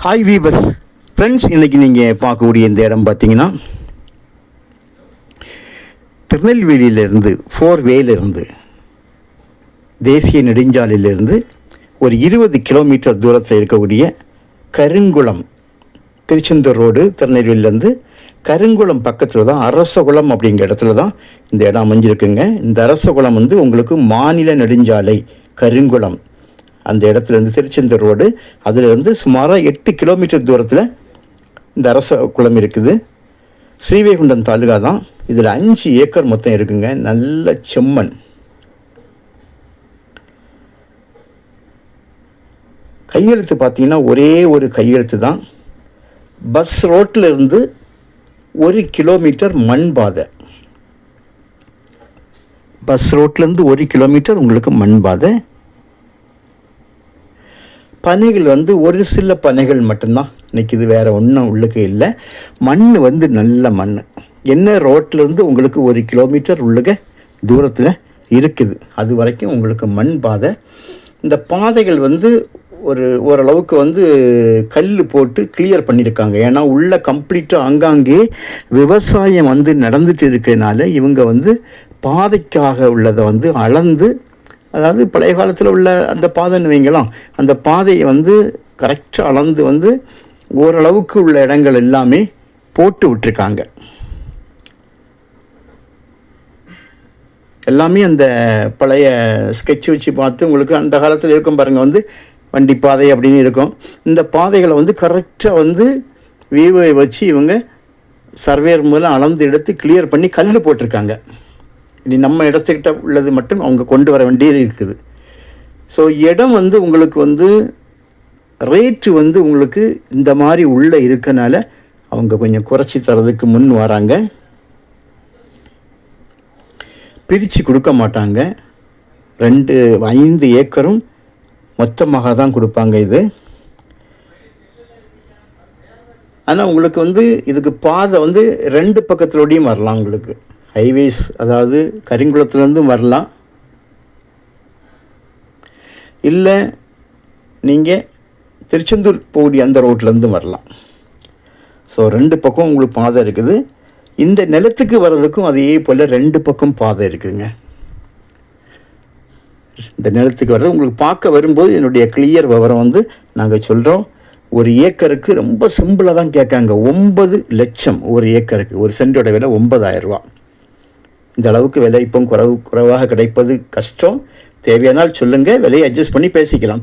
Hi viewers friends, இன்றைக்கி நீங்கள் பார்க்கக்கூடிய இந்த இடம் பார்த்தீங்கன்னா திருநெல்வேலியிலேருந்து 4 வேலேருந்து தேசிய நெடுஞ்சாலையிலேருந்து ஒரு 20 கிலோமீட்டர் தூரத்தில் இருக்கக்கூடிய கருங்குளம், திருச்செந்தூர் ரோடு திருநெல்வேலியிலேருந்து கருங்குளம் பக்கத்தில் தான் அரசகுளம் அப்படிங்கிற இடத்துல தான் இந்த இடம் அமைஞ்சிருக்குங்க. இந்த அரசகுளம் உங்களுக்கு மாநில நெடுஞ்சாலை கருங்குளம் அந்த இடத்துலேருந்து திருச்செந்தூர் ரோடு அதிலிருந்து சுமாராக 8 கிலோமீட்டர் தூரத்தில் இந்த அரசகுளம் இருக்குது. ஸ்ரீவைகுண்டம் தாலுகா தான். இதில் 5 ஏக்கர் மொத்தம் இருக்குங்க. நல்ல செம்மண். கையெழுத்து பார்த்தீங்கன்னா ஒரே ஒரு கையெழுத்து தான். பஸ் ரோட்டில் இருந்து 1 கிலோமீட்டர் மண் பாதை. பஸ் ரோட்லேருந்து 1 கிலோமீட்டர் உங்களுக்கு மண் பாதை. பனைகள் ஒரு சில பனைகள் மட்டும்தான் நிற்கிது, வேறு ஒன்றும் உள்ளுக்கு இல்லை. மண் நல்ல மண். என்ன ரோட்லேருந்து உங்களுக்கு 1 கிலோமீட்டர் உள்ளுக தூரத்தில் இருக்குது. அது வரைக்கும் உங்களுக்கு மண் பாதை. இந்த பாதைகள் ஓரளவுக்கு கல் போட்டு கிளியர் பண்ணியிருக்காங்க. ஏன்னா உள்ள கம்ப்ளீட்டாக ஆங்காங்கே விவசாயம் நடந்துட்டு இருக்கிறதுனால இவங்க பாதைக்காக உள்ளதை அளந்து, அதாவது பழைய காலத்தில் உள்ள அந்த பாதைன்னு வைங்களாம், அந்த பாதையை கரெக்டாக அளந்து ஓரளவுக்கு உள்ள இடங்கள் எல்லாமே போட்டு விட்டுருக்காங்க. எல்லாமே அந்த பழைய ஸ்கெட்ச் வச்சு பார்த்து உங்களுக்கு அந்த காலத்தில் இருக்கும் பாருங்கள், வண்டி பாதை அப்படின்னு இருக்கும். இந்த பாதைகளை கரெக்டாக வியூவை வச்சு இவங்க சர்வேயர் மூலம் அளந்து எடுத்து கிளியர் பண்ணி கல் போட்டிருக்காங்க. இனி நம்ம இடத்துக்கிட்ட உள்ளது மட்டும் அவங்க கொண்டு வர வேண்டியது இருக்குது. ஸோ இடம் உங்களுக்கு ரேட்டு உங்களுக்கு இந்த மாதிரி உள்ளே இருக்கனால அவங்க கொஞ்சம் குறைச்சி தரதுக்கு முன் வராங்க. பிரித்து கொடுக்க மாட்டாங்க. 5 ஏக்கரும் மொத்தமாக தான் கொடுப்பாங்க இது. ஆனால் உங்களுக்கு இதுக்கு பாதை 2 பக்கத்துலோடையும் வரலாம். உங்களுக்கு ஹைவேஸ், அதாவது கரிங்குளத்துலேருந்தும் வரலாம், இல்லை நீங்கள் திருச்செந்தூர் போகக்கூடிய அந்த ரோட்லேருந்து வரலாம். ஸோ 2 பக்கம் உங்களுக்கு பாதை இருக்குது. இந்த நிலத்துக்கு வர்றதுக்கும் அதே போல் 2 பக்கம் பாதை இருக்குதுங்க. இந்த நிலத்துக்கு வர்றது உங்களுக்கு பார்க்க வரும்போது என்னுடைய கிளியர் விவரம் நாங்கள் சொல்கிறோம். 1 ஏக்கருக்கு ரொம்ப சிம்பிளாக தான் கேட்காங்க. 9 லட்சம் 1 ஏக்கருக்கு. 1 சென்டோட விலை 9,000 ரூபா. இந்த அளவுக்கு விலை இப்போ குறைவாக கிடைப்பது கஷ்டம். தேவையானால் சொல்லுங்கள், விலையை அட்ஜஸ்ட் பண்ணி பேசிக்கலாம்.